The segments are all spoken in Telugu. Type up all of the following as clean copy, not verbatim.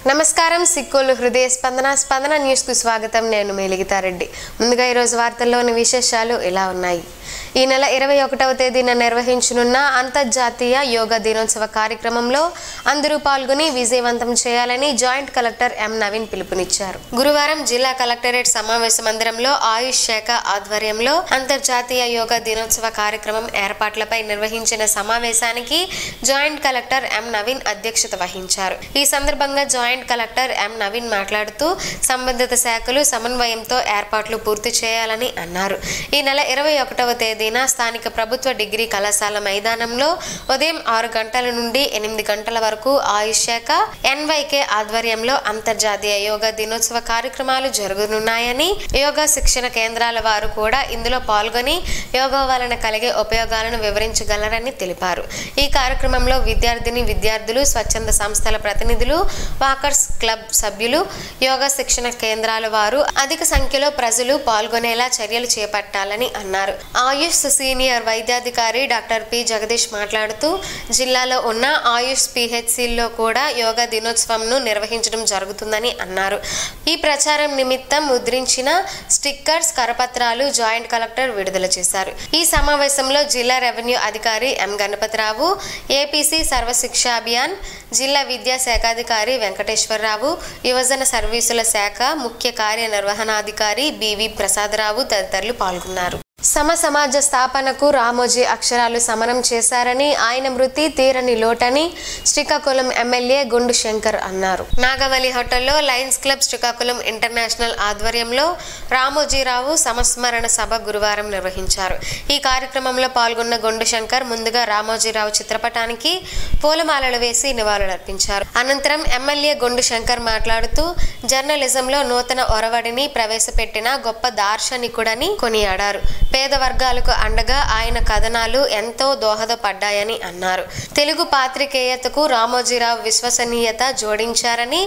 నమస్కారం సిక్కోలు హృదయ స్పందన న్యూస్ కు స్వాగతం. నేను మేలిగితారెడ్డి. ముందుగా ఈ రోజు వార్తల్లోని విశేషాలు ఇలా ఉన్నాయి. ఈ నెల 21వ తేదీన నిర్వహించనున్న అంతర్జాతీయ యోగా దినోత్సవ కార్యక్రమంలో అందరూ పాల్గొని విజయవంతం చేయాలని జాయింట్ కలెక్టర్ ఎం నవీన్ పిలుపునిచ్చారు. గురువారం జిల్లా కలెక్టరేట్ సమావేశ మందిరంలో ఆయుష్ శాఖ ఆధ్వర్యంలో అంతర్జాతీయ యోగా దినోత్సవ కార్యక్రమం ఏర్పాట్లపై నిర్వహించిన సమావేశానికి జాయింట్ కలెక్టర్ ఎం నవీన్ అధ్యక్షత వహించారు. ఈ సందర్భంగా జాయింట్ కలెక్టర్ ఎం నవీన్ మాట్లాడుతూ సంబంధిత శాఖలు సమన్వయంతో ఏర్పాట్లు పూర్తి చేయాలని అన్నారు. ఈ నెల 21వ తేదీన స్థానిక ప్రభుత్వ డిగ్రీ కళాశాల మైదానంలో ఉదయం 6 గంటల నుండి 8 గంటల వరకు ఆయుష్ శాఖ ఎన్వైకే ఆధ్వర్యంలో అంతర్జాతీయ యోగా దినోత్సవ కార్యక్రమాలు జరగనున్నాయని, యోగా శిక్షణ కేంద్రాల వారు కూడా ఇందులో పాల్గొని యోగా వలన కలిగే ఉపయోగాలను వివరించగలరని తెలిపారు. ఈ కార్యక్రమంలో విద్యార్థులు, స్వచ్ఛంద సంస్థల ప్రతినిధులు, వాకర్స్ క్లబ్ సభ్యులు, యోగా శిక్షణ కేంద్రాల వారు అధిక సంఖ్యలో ప్రజలు పాల్గొనేలా చర్యలు చేపట్టాలని అన్నారు. ఆయుష్ సీనియర్ వైద్యాధికారి డాక్టర్ పి జగదీష్ మాట్లాడుతూ జిల్లాలో ఉన్న ఆయుష్ పిహెచ్సిల్లో కూడా యోగా దినోత్సవంను నిర్వహించడం జరుగుతుందని అన్నారు. ఈ ప్రచారం నిమిత్తం ముద్రించిన స్టిక్కర్స్, కరపత్రాలు జాయింట్ కలెక్టర్ విడుదల చేశారు. ఈ సమావేశంలో జిల్లా రెవెన్యూ అధికారి ఎం గణపతిరావు, ఏపీసీ సర్వశిక్ష అభియాన్ జిల్లా విద్యా శాఖాధికారి వెంకటేశ్వరరావు, యువజన సర్వీసుల శాఖ ముఖ్య కార్యనిర్వహణాధికారి బివి ప్రసాదరావు తదితరులు పాల్గొన్నారు. సమాజ స్థాపనకు రామోజీ అక్షరాలు సమరం చేశారని, ఆయన మృతి తీరని లోటని శ్రీకాకుళం ఎమ్మెల్యే గుండు శంకర్ అన్నారు. నాగవల్లి హోటల్లో లయన్స్ క్లబ్ శ్రీకాకుళం ఇంటర్నేషనల్ ఆధ్వర్యంలో రామోజీరావు సంస్మరణ సభ గురువారం నిర్వహించారు. ఈ కార్యక్రమంలో పాల్గొన్న గుండు శంకర్ ముందుగా రామోజీరావు చిత్రపటానికి పూలమాలలు వేసి నివాళులర్పించారు. అనంతరం ఎమ్మెల్యే గుండు శంకర్ మాట్లాడుతూ జర్నలిజంలో నూతన ఒరవడిని ప్రవేశపెట్టిన గొప్ప దార్శనికుడని కొనియాడారు. పేద వర్గాలకు అండగా ఆయన కథనాలు ఎంతో దోహదపడ్డాయని అన్నారు. తెలుగు పాత్రికేయతకు రామోజీరావు విశ్వసనీయత జోడించారని,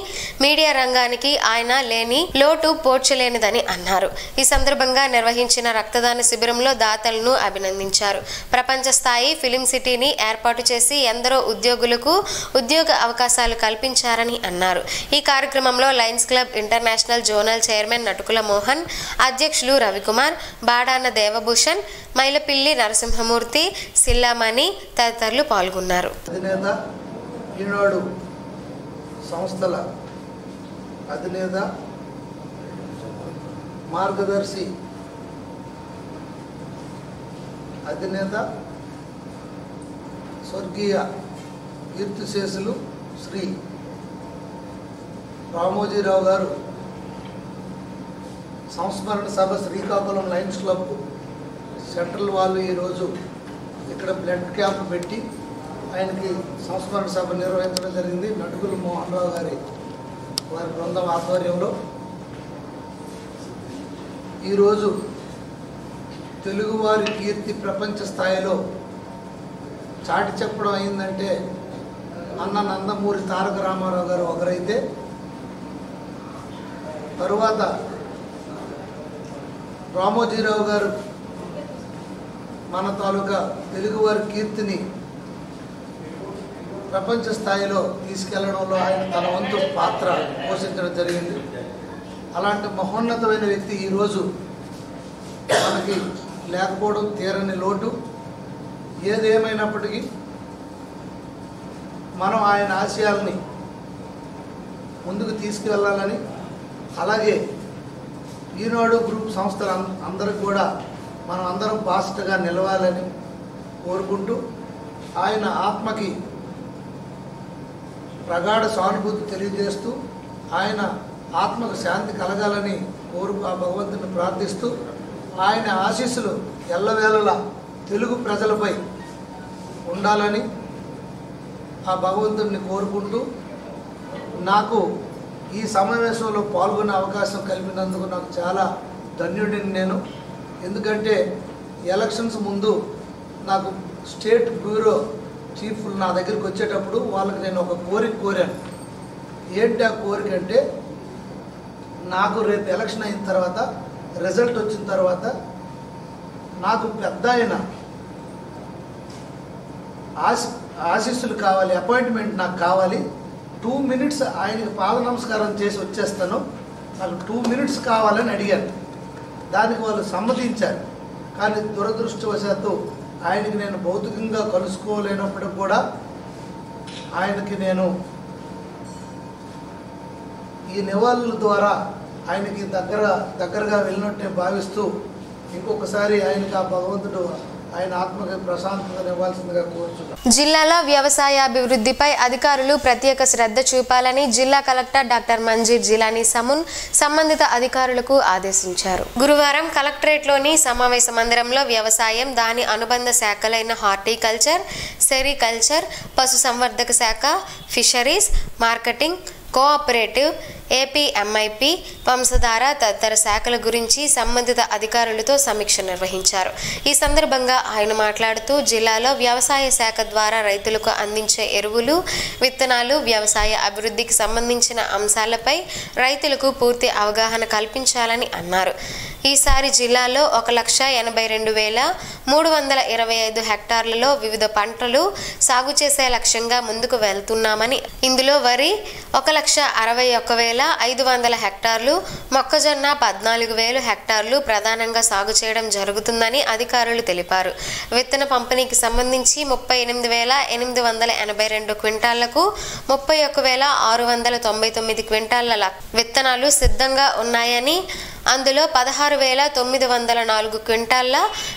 మీడియా రంగానికి ఆయన లేని లోటు పోడ్చలేనిదని అన్నారు. ఈ సందర్భంగా నిర్వహించిన రక్తదాన శిబిరంలో దాతలను అభినందించారు. ప్రపంచ స్థాయి ఫిలిం సిటీని ఏర్పాటు చేసి ఎందరో ఉద్యోగులకు ఉద్యోగ అవకాశాలు కల్పించారని అన్నారు. ఈ కార్యక్రమంలో Lions club international zonal chairman Natukula Mohan, అధ్యక్షులు రవికుమార్, బాడాన దేవభూషణ్, మైలపిల్లి నరసింహమూర్తి, సిల్లామణి తదితరులు పాల్గొన్నారు. ఈనాడు సంస్థల అధినేత, మార్గదర్శి అధినేత, స్వర్గీయ కీర్తిశేషులు శ్రీ రామోజీరావు గారు సంస్మరణ సభ శ్రీకాకుళం లయన్స్ క్లబ్ సెంట్రల్ వాళ్ళు ఈరోజు ఇక్కడ బ్లడ్ క్యాంప్ పెట్టి ఆయనకి సంస్మరణ సభ నిర్వహించడం జరిగింది. నటుకుల మోహన్ రావు గారి వారి బృందం ఆధ్వర్యంలో ఈరోజు తెలుగువారి కీర్తి ప్రపంచ స్థాయిలో చాటి చెప్పడం అయిందంటే అన్న నందమూరి తారక రామారావు గారు ఒకరైతే, తరువాత రామోజీరావు గారు మన తాలూకా తెలుగువారి కీర్తిని ప్రపంచ స్థాయిలో తీసుకెళ్లడంలో ఆయన తన వంతు పాత్ర పోషించడం జరిగింది. అలాంటి మహోన్నతమైన వ్యక్తి ఈరోజు మనకి లేకపోవడం తీరని లోటు. ఏదేమైనప్పటికీ మనం ఆయన ఆశయాల్ని ముందుకు తీసుకువెళ్ళాలని, అలాగే ఈనాడు గ్రూప్ సంస్థల అందరికి కూడా మనం అందరం బాస్ట్గా నిలవాలని కోరుకుంటూ, ఆయన ఆత్మకి ప్రగాఢ సానుభూతి తెలియజేస్తూ, ఆయన ఆత్మకు శాంతి కలగాలని ఆ భగవంతుని ప్రార్థిస్తూ, ఆయన ఆశీస్సులు ఎల్లవేళలా తెలుగు ప్రజలపై ఉండాలని ఆ భగవంతుడిని కోరుకుంటూ, నాకు ఈ సమావేశంలో పాల్గొనే అవకాశం కల్పినందుకు నాకు చాలా ధన్యుడిని నేను. ఎందుకంటే ఎలక్షన్స్ ముందు నాకు స్టేట్ బ్యూరో చీఫ్లు నా దగ్గరికి వచ్చేటప్పుడు వాళ్ళకి నేను ఒక కోరాను. ఏంటి ఆ కోరిక అంటే, నాకు రేపు ఎలక్షన్ అయిన తర్వాత, రిజల్ట్ వచ్చిన తర్వాత నాకు పెద్ద ఆయన ఆశీస్సులు కావాలి, అపాయింట్మెంట్ నాకు కావాలి. 2 minutes ఆయనకి పాద నమస్కారం చేసి వచ్చేస్తాను, నాకు 2 minutes కావాలని అడిగాను. దానికి వాళ్ళు సమ్మతించారు. కానీ దురదృష్టవశాత్తు ఆయనకి నేను భౌతికంగా కలుసుకోలేనప్పటికి కూడా ఆయనకి నేను ఈ నివాళుల ద్వారా ఆయనకి దగ్గరగా వెళ్ళినట్టే భావిస్తూ ఇంకొకసారి ఆయనకి ఆ భగవంతుడు ఆయన ఆత్మకి ప్రశాంతతను ఇవ్వాల్సిందిగా కోరుచున్నాను. జిల్లాలో వ్యవసాయ అభివృద్ధిపై అధికారులు ప్రత్యేక శ్రద్ధ చూపాలని జిల్లా కలెక్టర్ డాక్టర్ మంజీర్ జిలానీ సమున్ సంబంధిత అధికారులకు ఆదేశించారు. గురువారం కలెక్టరేట్లోని సమావేశ మందిరంలో వ్యవసాయం, దాని అనుబంధ శాఖలైన హార్టికల్చర్, సెరికల్చర్, పశుసంవర్ధక శాఖ, fisheries, marketing, cooperative, APMIP, Vamsadhara తదితర శాఖల గురించి సంబంధిత అధికారులతో సమీక్ష నిర్వహించారు. ఈ సందర్భంగా ఆయన మాట్లాడుతూ జిల్లాలో వ్యవసాయ శాఖ ద్వారా రైతులకు అందించే ఎరువులు, విత్తనాలు, వ్యవసాయ అభివృద్ధికి సంబంధించిన అంశాలపై రైతులకు పూర్తి అవగాహన కల్పించాలని అన్నారు. ఈసారి జిల్లాలో 1,82,325 హెక్టార్లలో వివిధ పంటలు సాగు చేసే లక్ష్యంగా ముందుకు వెళ్తున్నామని, ఇందులో వరి 1,61,500 హెక్టార్లు, మొక్కజొన్న 14,000 హెక్టార్లు ప్రధానంగా సాగు చేయడం జరుగుతుందని అధికారులు తెలిపారు. విత్తన పంపిణీకి సంబంధించి 38,882 క్వింటాళ్లకు 31,699 క్వింటాళ్ల విత్తనాలు సిద్ధంగా ఉన్నాయని, అందులో 16,904 క్వింటాళ్ల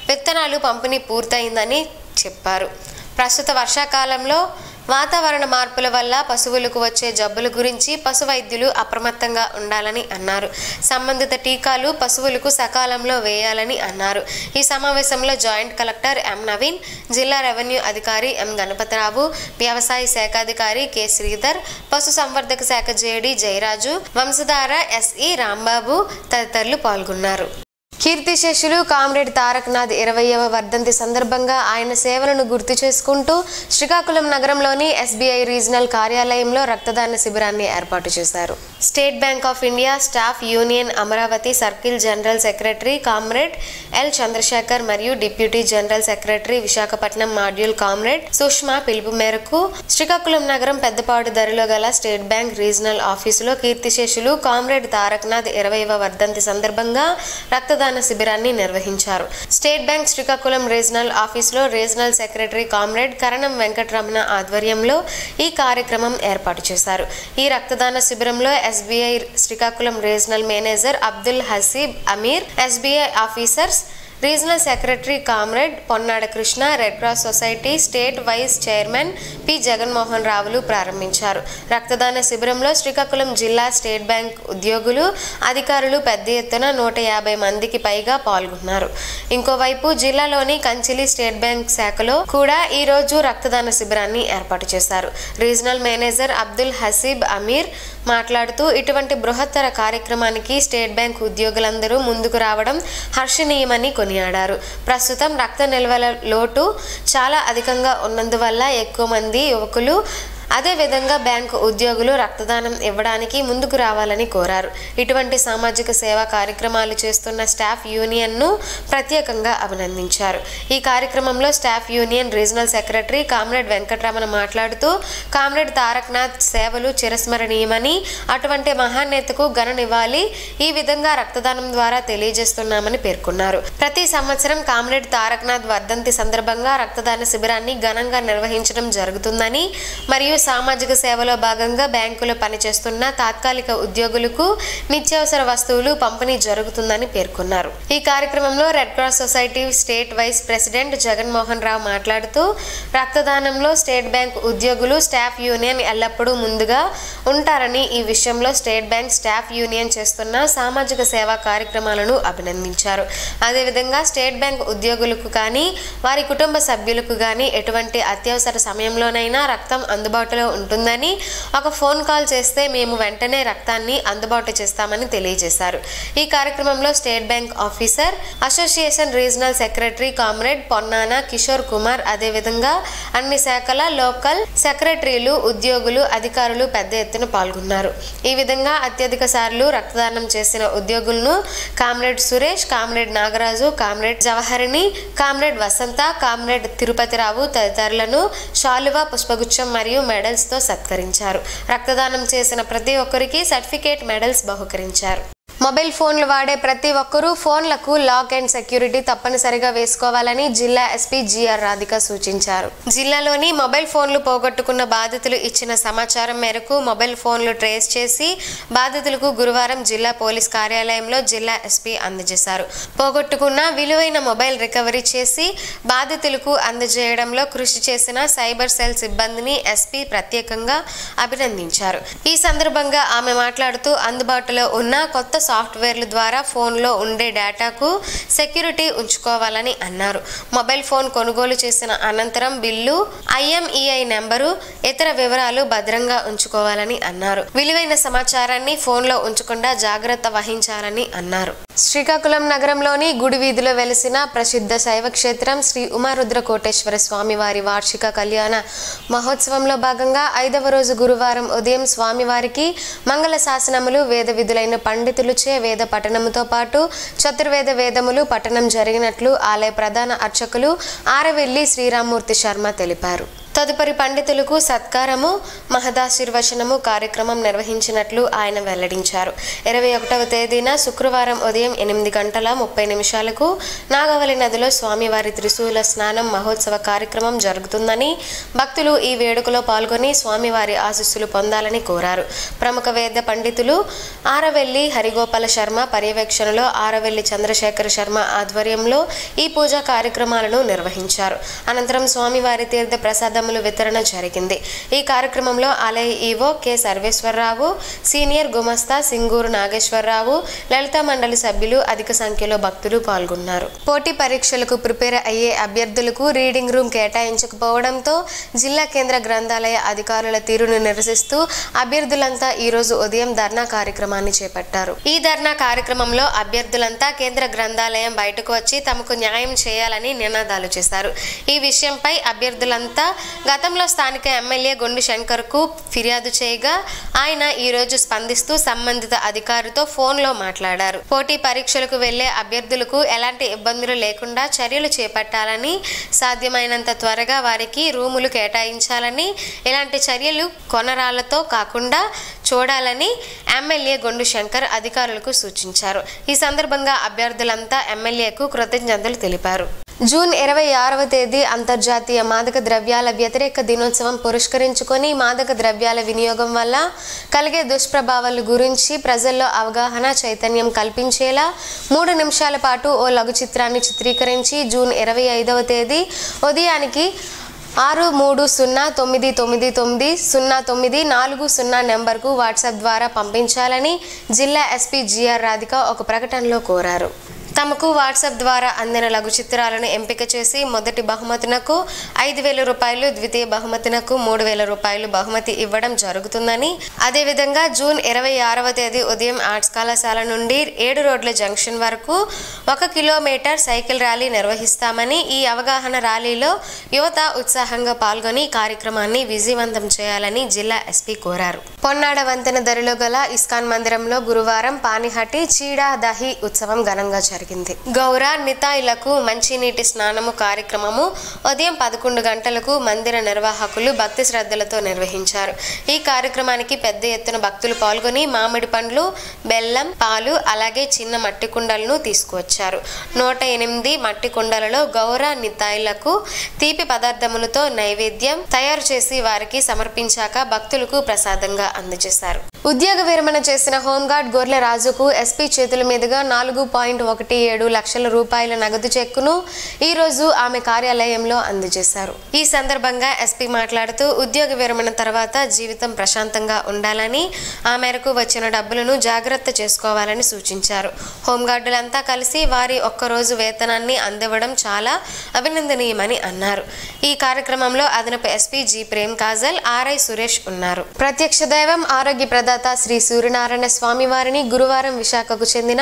విత్తనాలు పంపిణీ పూర్తయిందని చెప్పారు. ప్రస్తుత వర్షాకాలంలో వాతావరణ మార్పుల వల్ల పశువులకు వచ్చే జబ్బుల గురించి పశు వైద్యులు అప్రమత్తంగా ఉండాలని అన్నారు. సంబంధిత టీకాలు పశువులకు సకాలంలో వేయాలని అన్నారు. ఈ సమావేశంలో జాయింట్ కలెక్టర్ ఎం నవీన్, జిల్లా రెవెన్యూ అధికారి ఎం గణపతిరావు, వ్యవసాయ శాఖాధికారి కె శ్రీధర్, పశు సంవర్ధక శాఖ జేడి జయరాజు, వంశధార ఎస్ఈ రాంబాబు తదితరులు పాల్గొన్నారు. కీర్తిశేషులు కామ్రేడ్ తారకనాథ్ 20వ వర్ధంతి సందర్భంగా ఆయన సేవలను గుర్తు చేసుకుంటూ శ్రీకాకుళం నగరంలోని ఎస్బీఐ రీజనల్ కార్యాలయంలో రక్తదాన శిబిరాన్ని ఏర్పాటు చేశారు. State Bank of India staff union Amaravati circle general secretary comrade L Chandrasekhar మరియు deputy general secretary Visakhapatnam module comrade Sushma పిలుపు మేరకు శ్రీకాకుళం నగరం పెద్దపాడు దరిలో గల స్టేట్ బ్యాంక్ రీజనల్ ఆఫీసులో కీర్తిశేషులు కామ్రేడ్ తారకనాథ్ 20వ వర్ధంతి సందర్భంగా రక్తదాన శిబిరాన్ని నిర్వహించారు. స్టేట్ బ్యాంక్ శ్రీకాకుళం రీజనల్ ఆఫీసులో regional secretary comrade Karanam Venkataramana ఆధ్వర్యంలో ఈ కార్యక్రమం ఏర్పాటు చేశారు. ఈ రక్తదాన శిబిరంలో SBI Srikakulam regional manager Abdul Haseeb Amir, SBI officers, regional secretary comrade Ponnada Krishna, Red Cross Society state vice chairman P Jaganmohan రావులు ప్రారంభించారు. రక్తదాన శిబిరంలో శ్రీకాకుళం జిల్లా స్టేట్ బ్యాంక్ ఉద్యోగులు, అధికారులు పెద్ద ఎత్తున 150 మందికి పైగా పాల్గొన్నారు. ఇంకోవైపు జిల్లాలోని కంచిలి స్టేట్ బ్యాంక్ శాఖలో కూడా ఈ రోజు రక్తదాన శిబిరాన్ని ఏర్పాటు చేశారు. రీజనల్ మేనేజర్ అబ్దుల్ హసీబ్ అమీర్ మాట్లాడుతూ ఇటువంటి బృహత్తర కార్యక్రమానికి స్టేట్ బ్యాంక్ ఉద్యోగులందరూ ముందుకు రావడం హర్షణీయమని కొనియాడారు. ప్రస్తుతం రక్త నిల్వల లోటు చాలా అధికంగా ఉన్నందువల్ల ఎక్కువ మంది యువకులు అదేవిధంగా బ్యాంకు ఉద్యోగులు రక్తదానం ఇవ్వడానికి ముందుకు రావాలని కోరారు. ఇటువంటి సామాజిక సేవా కార్యక్రమాలు చేస్తున్న స్టాఫ్ యూనియన్ను ప్రత్యేకంగా అభినందించారు. ఈ కార్యక్రమంలో staff union regional secretary comrade Venkataramana మాట్లాడుతూ కామ్రేడ్ తారకనాథ్ సేవలు చిరస్మరణీయమని, అటువంటి మహానేతకు ఘననివ్వాలి ఈ విధంగా రక్తదానం ద్వారా తెలియజేస్తున్నామని పేర్కొన్నారు. ప్రతి సంవత్సరం కామ్రేడ్ తారకనాథ్ వర్ధంతి సందర్భంగా రక్తదాన శిబిరాన్ని ఘనంగా నిర్వహించడం జరుగుతుందని, మరియు సామాజిక సేవలో భాగంగా బ్యాంకులో పనిచేస్తున్న తాత్కాలిక ఉద్యోగులకు నిత్యావసర వస్తువులు పంపిణీ జరుగుతుందని పేర్కొన్నారు. ఈ కార్యక్రమంలో Red Cross Society state vice president Jaganmohan Rao మాట్లాడుతూ రక్తదానంలో స్టేట్ బ్యాంక్ ఉద్యోగులు, స్టాఫ్ యూనియన్ ఎల్లప్పుడూ ముందుగా ఉంటారని, ఈ విషయంలో స్టేట్ బ్యాంక్ స్టాఫ్ యూనియన్ చేస్తున్న సామాజిక సేవా కార్యక్రమాలను అభినందించారు. అదేవిధంగా స్టేట్ బ్యాంక్ ఉద్యోగులకు కానీ వారి కుటుంబ సభ్యులకు కానీ ఎటువంటి అత్యవసర సమయంలోనైనా రక్తం అందుబాటులో ఉంటుందని, ఒక ఫోన్ కాల్ చేస్తే మేము వెంటనే రక్తాన్ని అందుబాటు చేస్తామని తెలియజేశారు. ఈ కార్యక్రమంలో State Bank officer association regional secretary comrade Ponnana Kishore Kumar, అదేవిధంగా అన్ని శాఖల లోకల్ సెక్రటరీలు, ఉద్యోగులు, అధికారులు పెద్ద ఎత్తున పాల్గొన్నారు. ఈ విధంగా అత్యధిక సార్లు రక్తదానం చేసిన ఉద్యోగులను comrade Suresh, comrade Nagaraju, comrade Jawaharini, comrade Vasantha, comrade Tirupatirao తదితరులను శాలువా, పుష్పగుచ్చం మరియు మెడల్ మెడల్స్తో సత్కరించారు. రక్తదానం చేసిన ప్రతి ఒక్కరికి సర్టిఫికేట్, మెడల్స్ బహుకరించారు. మొబైల్ ఫోన్లు వాడే ప్రతి ఒక్కరూ ఫోన్లకు లాక్ అండ్ సెక్యూరిటీ తప్పనిసరిగా వేసుకోవాలని జిల్లా ఎస్పీ జిఆర్ రాధిక సూచించారు. జిల్లాలోని మొబైల్ ఫోన్లు పోగొట్టుకున్న బాధితులు ఇచ్చిన సమాచారం మేరకు మొబైల్ ఫోన్లు ట్రేస్ చేసి బాధితులకు గురువారం జిల్లా పోలీస్ కార్యాలయంలో జిల్లా ఎస్పీ అందజేశారు. పోగొట్టుకున్న విలువైన మొబైల్ రికవరీ చేసి బాధితులకు అందజేయడంలో కృషి చేసిన సైబర్ సెల్ సిబ్బందిని ఎస్పీ ప్రత్యేకంగా అభినందించారు. ఈ సందర్భంగా ఆమె మాట్లాడుతూ అందుబాటులో ఉన్న కొత్త సాఫ్ట్వేర్ల ద్వారా ఫోన్లో ఉండే డేటాకు సెక్యూరిటీ ఉంచుకోవాలని అన్నారు. మొబైల్ ఫోన్ కొనుగోలు చేసిన అనంతరం బిల్లు, IMEI నెంబరు, ఇతర వివరాలు భద్రంగా ఉంచుకోవాలని అన్నారు. విలువైన సమాచారాన్ని ఫోన్లో ఉంచకుండా జాగ్రత్త వహించాలని అన్నారు. శ్రీకాకుళం నగరంలోని గుడి వీధిలో వెలిసిన ప్రసిద్ధ శైవ క్షేత్రం శ్రీ ఉమారుద్ర కోటేశ్వర స్వామివారి వార్షిక కళ్యాణ మహోత్సవంలో భాగంగా 5వ రోజు గురువారం ఉదయం స్వామివారికి మంగళ శాసనములు, వేద విధులైన పండితులుచే వేద పఠనముతో పాటు చతుర్వేద వేదములు పఠనం జరిగినట్లు ఆలయ ప్రధాన అర్చకులు ఆరవెల్లి శ్రీరామ్మూర్తి శర్మ తెలిపారు. తదుపరి పండితులకు సత్కారము, మహదాశీర్వచనము కార్యక్రమం నిర్వహించినట్లు ఆయన వెల్లడించారు. 21వ తేదీన శుక్రవారం ఉదయం 8:30 నాగవల్లి నదిలో స్వామివారి త్రిశూల స్నానం మహోత్సవ కార్యక్రమం జరుగుతుందని, భక్తులు ఈ వేడుకలో పాల్గొని స్వామివారి ఆశీస్సులు పొందాలని కోరారు. ప్రముఖ వేద పండితులు ఆరవెల్లి హరిగోపాల శర్మ పర్యవేక్షణలో ఆరవెల్లి చంద్రశేఖర శర్మ ఆధ్వర్యంలో ఈ పూజా కార్యక్రమాలను నిర్వహించారు. అనంతరం స్వామివారి తీర్థ ప్రసాద వితరణ జరిగింది. ఈ కార్యక్రమంలో ఆలయ ఈవో కె సర్వేశ్వరరావు, సీనియర్ గుమస్తా సింగూరు నాగేశ్వరరావు, లలితా మండలి సభ్యులు అధిక సంఖ్యలో భక్తులు పాల్గొన్నారు. పోటీ పరీక్షలకు ప్రిపేర్ అయ్యే అభ్యర్థులకు రీడింగ్ రూమ్ కేటాయించకపోవడంతో జిల్లా కేంద్ర గ్రంథాలయ అధికారుల తీరును నిరసిస్తూ అభ్యర్థులంతా ఈ రోజు ఉదయం ధర్నా కార్యక్రమాన్ని చేపట్టారు. ఈ ధర్నా కార్యక్రమంలో అభ్యర్థులంతా కేంద్ర గ్రంథాలయం బయటకు వచ్చి తమకు న్యాయం చేయాలని నినాదాలు చేశారు. ఈ విషయంపై అభ్యర్థులంతా గతంలో స్థానిక ఎమ్మెల్యే గొండు శంకర్కు ఫిర్యాదు చేయగా ఆయన ఈ రోజు స్పందిస్తూ సంబంధిత అధికారితో ఫోన్లో మాట్లాడారు. పోటీ పరీక్షలకు వెళ్లే అభ్యర్థులకు ఎలాంటి ఇబ్బందులు లేకుండా చర్యలు చేపట్టాలని, సాధ్యమైనంత త్వరగా వారికి రూములు కేటాయించాలని, ఇలాంటి చర్యలు కొనరాళ్లతో కాకుండా చూడాలని ఎమ్మెల్యే గొండు శంకర్ అధికారులకు సూచించారు. ఈ సందర్భంగా అభ్యర్థులంతా ఎమ్మెల్యేకు కృతజ్ఞతలు తెలిపారు. జూన్ 26వ తేదీ అంతర్జాతీయ మాదక ద్రవ్యాల వ్యతిరేక దినోత్సవం పురస్కరించుకొని మాదక ద్రవ్యాల వినియోగం వల్ల కలిగే దుష్ప్రభావాల గురించి ప్రజల్లో అవగాహన, చైతన్యం కల్పించేలా 3 నిమిషాల పాటు ఓ లఘు చిత్రాన్ని చిత్రీకరించి జూన్ 25వ తేదీ ఉదయానికి 6309990940 నెంబర్కు వాట్సాప్ ద్వారా పంపించాలని జిల్లా ఎస్పీ జిఆర్ రాధిక ఒక ప్రకటనలో కోరారు. తమకు వాట్సాప్ ద్వారా అందిన లఘు చిత్రాలను ఎంపిక చేసి మొదటి బహుమతినకు 5,000 రూపాయలు, ద్వితీయ బహుమతినకు 3,000 రూపాయలు బహుమతి ఇవ్వడం జరుగుతుందని, అదేవిధంగా జూన్ 26వ తేదీ ఉదయం ఆర్ట్స్ కళాశాల నుండి 7 రోడ్ల జంక్షన్ వరకు 1 కిలోమీటర్ సైకిల్ ర్యాలీ నిర్వహిస్తామని, ఈ అవగాహన ర్యాలీలో యువత ఉత్సాహంగా పాల్గొని కార్యక్రమాన్ని విజయవంతం చేయాలని జిల్లా ఎస్పీ కోరారు. పొన్నాడ వంతెన దరిలో గల ఇస్కాన్ మందిరంలో గురువారం పానిహటి చీడా దహి ఉత్సవం ఘనంగా జరిగింది. గౌర నితాయిలకు మంచినీటి స్నానము కార్యక్రమము ఉదయం 11 గంటలకు మందిర నిర్వాహకులు భక్తి శ్రద్ధలతో నిర్వహించారు. ఈ కార్యక్రమానికి పెద్ద ఎత్తున భక్తులు పాల్గొని మామిడి పండ్లు, బెల్లం, పాలు అలాగే చిన్న మట్టి కుండలను తీసుకువచ్చారు. 108 మట్టి కుండలలో గౌర నితాయిలకు తీపి పదార్థములతో నైవేద్యం తయారు చేసి వారికి సమర్పించాక భక్తులకు ప్రసాదంగా అందజేశారు. ఉద్యోగ విరమణ చేసిన హోంగార్డ్ గొర్లె రాజుకు ఎస్పీ చేతుల మీదుగా 4.17 లక్షల రూపాయల నగదు చెక్కును ఈ రోజు ఆమె కార్యాలయంలో అందజేశారు. ఈ సందర్భంగా ఎస్పీ మాట్లాడుతూ ఉద్యోగ విరమణ తర్వాత జీవితం ప్రశాంతంగా ఉండాలని, ఆ మేరకు వచ్చిన డబ్బులను జాగ్రత్త చేసుకోవాలని సూచించారు. హోంగార్డులంతా కలిసి వారి ఒక్కరోజు వేతనాన్ని అందివ్వడం చాలా అభినందనీయమని అన్నారు. ఈ కార్యక్రమంలో అదనపు SP G Prem Kajal, RI Suresh ఉన్నారు. ప్రత్యక్ష దైవం ఆరోగ్య ప్రదాత శ్రీ సూర్యనారాయణ స్వామి వారిని గురువారం విశాఖకు చెందిన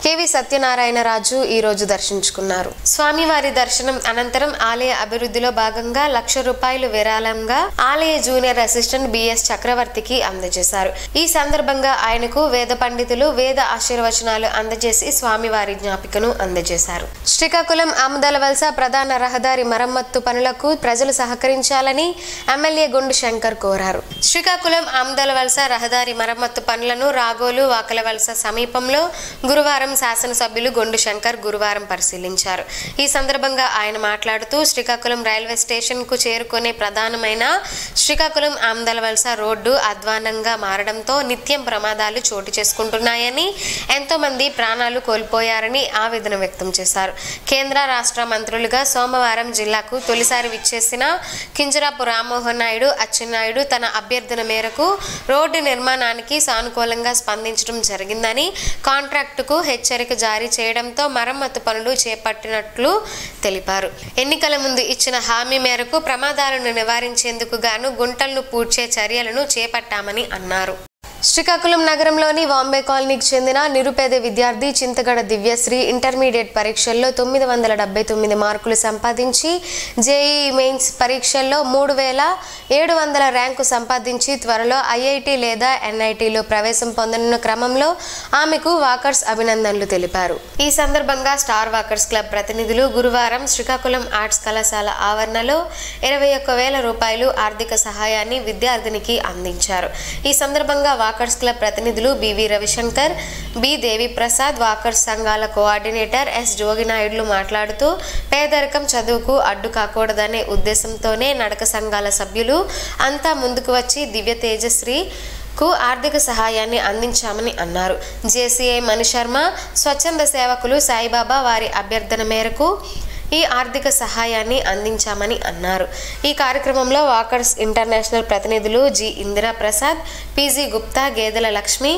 కేవి సత్యనారాయణ సత్యనారాయణరాజు ఈ రోజు దర్శించుకున్నారు. స్వామివారి దర్శనం అనంతరం ఆలయ అభివృద్ధిలో భాగంగా ₹1,00,000 విరాళంగా ఆలయ జూనియర్ అసిస్టెంట్ బిఎస్ చక్రవర్తికి అందజేశారు. ఈ సందర్భంగా ఆయనకు వేద పండితులు వేద ఆశీర్వచనాలు అందజేసి స్వామివారి జ్ఞాపికను అందజేశారు. శ్రీకాకుళం ఆమదాలవలస ప్రధాన రహదారి మరమ్మత్తు పనులకు ప్రజలు సహకరించాలని ఎమ్మెల్యే గుండు శంకర్ కోరారు. శ్రీకాకుళం ఆమదాలవలస రహదారి మరమ్మత్తు పనులను రాగోలు వాకలవలస సమీపంలో గురువారం శాసనసభ్యులు గుండు శంకర్ గురువారం పరిశీలించారు. ఈ సందర్భంగా ఆయన మాట్లాడుతూ శ్రీకాకుళం రైల్వే స్టేషన్ కు చేరుకునే ప్రధానమైన శ్రీకాకుళం ఆమదాలవలస రోడ్డు అధ్వానంగా మారడంతో నిత్యం ప్రమాదాలు చోటు చేసుకుంటున్నాయని, ఎంతో మంది ప్రాణాలు కోల్పోయారని ఆవేదన వ్యక్తం చేశారు. కేంద్ర రాష్ట్ర మంత్రులుగా సోమవారం జిల్లాకు తొలిసారి విచ్చేసిన కింజరాపు రామ్మోహన్ నాయుడు అచ్చెన్నాయుడు తన అభ్యర్థన మేరకు రోడ్డు నిర్మాణానికి సానుకూలంగా స్పందించడం జరిగిందని, కాంట్రాక్టుకు హెచ్చరిక జారీ చేయడంతో మరమ్మతు పనులు చేపట్టినట్లు తెలిపారు. ఎన్నికల ముందు ఇచ్చిన హామీ మేరకు ప్రమాదాలను నివారించేందుకు గాను గుంటలను పూడ్చే చర్యలను చేపట్టామని అన్నారు. శ్రీకాకుళం నగరంలోని వాంబే కాలనీకి చెందిన నిరుపేద విద్యార్థి చింతగడ దివ్యశ్రీ ఇంటర్మీడియట్ పరీక్షల్లో 979 మార్కులు సంపాదించి జేఈఈ మెయిన్స్ పరీక్షల్లో 3700 ర్యాంకు సంపాదించి త్వరలో ఐఐటి లేదా ఎన్ఐటిలో ప్రవేశం పొందనున్న క్రమంలో ఆమెకు వాకర్స్ అభినందనలు తెలిపారు. ఈ సందర్భంగా స్టార్ వాకర్స్ క్లబ్ ప్రతినిధులు గురువారం శ్రీకాకుళం ఆర్ట్స్ కళాశాల ఆవరణలో ₹21,000 ఆర్థిక సహాయాన్ని విద్యార్థినికి అందించారు. ఈ సందర్భంగా వాకర్స్ క్లబ్ ప్రతినిధులు BV Ravishankar, B Deviprasad, walkers సంఘాల కోఆర్డినేటర్ ఎస్ జోగినాయుడులు మాట్లాడుతూ పేదరికం చదువుకు అడ్డు కాకూడదనే ఉద్దేశంతోనే నడక సంఘాల సభ్యులు అంతా ముందుకు వచ్చి దివ్య తేజశ్రీ ఆర్థిక సహాయాన్ని అందించామని అన్నారు. జేసీఐ మణిశర్మ, స్వచ్ఛంద సేవకులు సాయిబాబా వారి అభ్యర్థన మేరకు ఈ ఆర్థిక సహాయాన్ని అందించామని అన్నారు. ఈ కార్యక్రమంలో వాకర్స్ ఇంటర్నేషనల్ ప్రతినిధులు జి ఇందిరా ప్రసాద్, పిజి గుప్తా, గేదెల లక్ష్మి,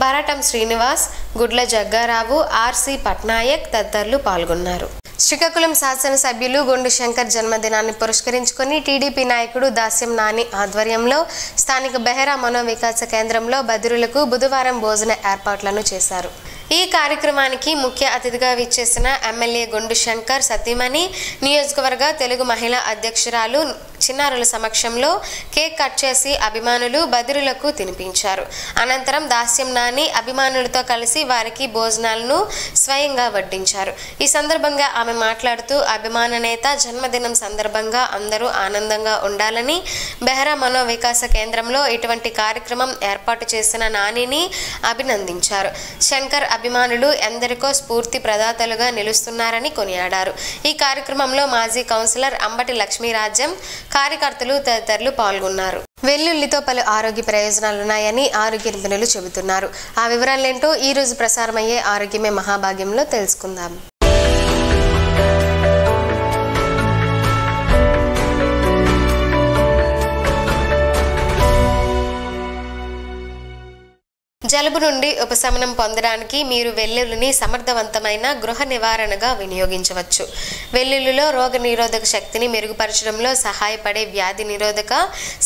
బారాటం శ్రీనివాస్, గుడ్ల జగ్గారావు, ఆర్సి పట్నాయక్ తదితరులు పాల్గొన్నారు. శ్రీకాకుళం శాసనసభ్యులు గుండు శంకర్ జన్మదినాన్ని పురస్కరించుకుని టీడీపీ నాయకుడు దాస్యం నాని ఆధ్వర్యంలో స్థానిక బెహరా మనోవికాస కేంద్రంలో బదిరులకు బుధవారం భోజన ఏర్పాట్లను చేశారు. ఈ కార్యక్రమానికి ముఖ్య అతిథిగా విచ్చేసిన ఎమ్మెల్యే గుండు శంకర్ సతీమణి, నియోజకవర్గ తెలుగు మహిళా అధ్యక్షురాలు చిన్నారుల సమక్షంలో కేక్ కట్ చేసి అభిమానులు బదిరులకు తినిపించారు. అనంతరం దాస్యం నాని అభిమానులతో కలిసి వారికి భోజనాలను స్వయంగా వడ్డించారు. ఈ సందర్భంగా ఆమె మాట్లాడుతూ అభిమాన నేత జన్మదినం సందర్భంగా అందరూ ఆనందంగా ఉండాలని, బెహరా మనోవికాస కేంద్రంలో ఇటువంటి కార్యక్రమం ఏర్పాటు చేసిన నానిని అభినందించారు. శంకర్ అభిమానులు ఎందరికో స్ఫూర్తి ప్రదాతలుగా నిలుస్తున్నారని కొనియాడారు. ఈ కార్యక్రమంలో మాజీ కౌన్సిలర్ అంబటి లక్ష్మీరాజ్యం, కార్యకర్తలు తదితరులు పాల్గొన్నారు. వెల్లుల్లితో పలు ఆరోగ్య ప్రయోజనాలున్నాయని ఆరోగ్య నిపుణులు చెబుతున్నారు. ఆ వివరాలేంటో ఈ రోజు ప్రసారమయ్యే ఆరోగ్యమే మహాభాగ్యంలో తెలుసుకుందాం. జలుబు నుండి ఉపశమనం పొందడానికి మీరు వెల్లుల్లిని సమర్థవంతమైన గృహ నివారణగా వినియోగించవచ్చు. వెల్లుల్లిలో రోగ నిరోధక శక్తిని మెరుగుపరచడంలో సహాయపడే వ్యాధి నిరోధక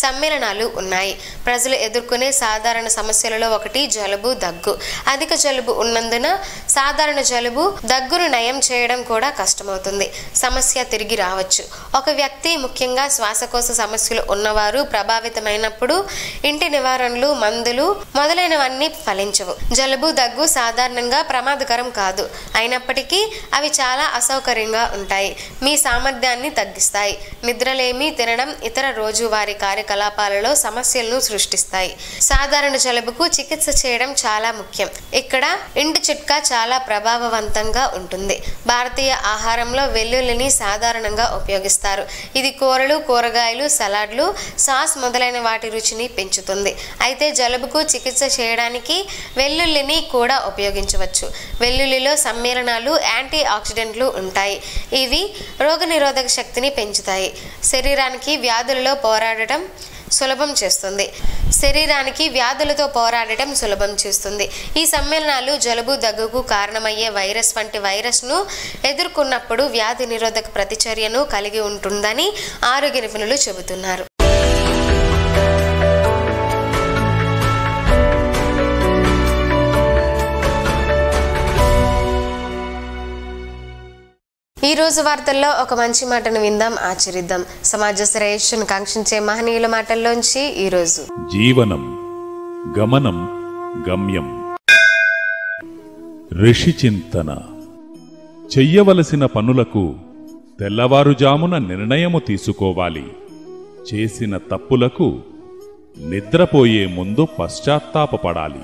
సమ్మేళనాలు ఉన్నాయి. ప్రజలు ఎదుర్కొనే సాధారణ సమస్యలలో ఒకటి జలుబు, దగ్గు. అధిక జలుబు ఉన్నందున సాధారణ జలుబు, దగ్గును నయం చేయడం కూడా కష్టమవుతుంది. సమస్య తిరిగి రావచ్చు. ఒక వ్యక్తి, ముఖ్యంగా శ్వాసకోశ సమస్యలు ఉన్నవారు ప్రభావితమైనప్పుడు ఇంటి నివారణలు, మందులు మొదలైనవన్నీ ఫలించవు. జలుబు, దగ్గు సాధారణంగా ప్రమాదకరం కాదు. అయినప్పటికీ అవి చాలా అసౌకర్యంగా ఉంటాయి. మీ సామర్థ్యాన్ని తగ్గిస్తాయి. నిద్రలేమి, తినడం, ఇతర రోజువారీ కార్యకలాపాలలో సమస్యలను సృష్టిస్తాయి. సాధారణ జలుబుకు చికిత్స చేయడం చాలా ముఖ్యం. ఇక్కడ ఇంటి చిట్కా చాలా ప్రభావవంతంగా ఉంటుంది. భారతీయ ఆహారంలో వెల్లుల్లిని సాధారణంగా ఉపయోగిస్తారు. ఇది కూరలు, కూరగాయలు, సలాడ్లు, సాస్ మొదలైన వాటి రుచిని పెంచుతుంది. అయితే జలుబుకు చికిత్స చేయడానికి వెల్లుల్లిని కూడా ఉపయోగించవచ్చు. వెల్లుల్లిలో సమ్మేళనాలు, యాంటీ ఆక్సిడెంట్లు ఉంటాయి. ఇవి రోగనిరోధక శక్తిని పెంచుతాయి. శరీరానికి వ్యాధులతో పోరాడటం సులభం చేస్తుంది. ఈ సమ్మేళనాలు జలుబు, దగ్గుకు కారణమయ్యే వైరస్ వంటి వైరస్ను ఎదుర్కొన్నప్పుడు వ్యాధి నిరోధక ప్రతిచర్యను కలిగి ఉంటుందని ఆరోగ్య నిపుణులు చెబుతున్నారు. రోజు వార్తల్లో ఒక మంచి మాటను విందాం, ఆచరిద్దాం. సమాజ శ్రేయస్సును కాంక్షించే మహనీయుల మాటల్లోంచి ఈరోజు. జీవనం గమనం గమ్యం. ఋషి చింతన. చెయ్యవలసిన పనులకు తెల్లవారుజామున నిర్ణయము తీసుకోవాలి. చేసిన తప్పులకు నిద్రపోయే ముందు పశ్చాత్తాపపడాలి.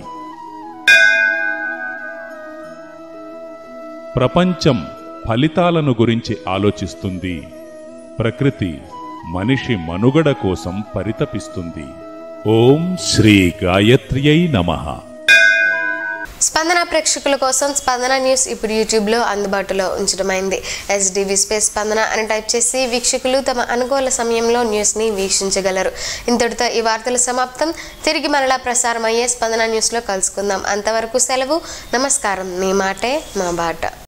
ప్రపంచం ఫలితాలను గురించి ఆలోచిస్తుంది. ప్రకృతి మనిషి మనుగడ కోసం పరితపిస్తుంది. ఓం శ్రీ గాయత్ర్యై నమః. స్పందన ప్రేక్షకుల కోసం స్పందన న్యూస్ ఇప్పుడు యూట్యూబ్లో అందుబాటులో ఉంచడమైంది. SDV స్పేస్ స్పందన అని టైప్ చేసి వీక్షకులు తమ అనుకూల సమయంలో న్యూస్ని వీక్షించగలరు. ఇంతటితో ఈ వార్తలు సమాప్తం. తిరిగి మరలా ప్రసారం అయ్యే స్పందన న్యూస్లో కలుసుకుందాం. అంతవరకు సెలవు. నమస్కారం. మీ మాటే మా బాట.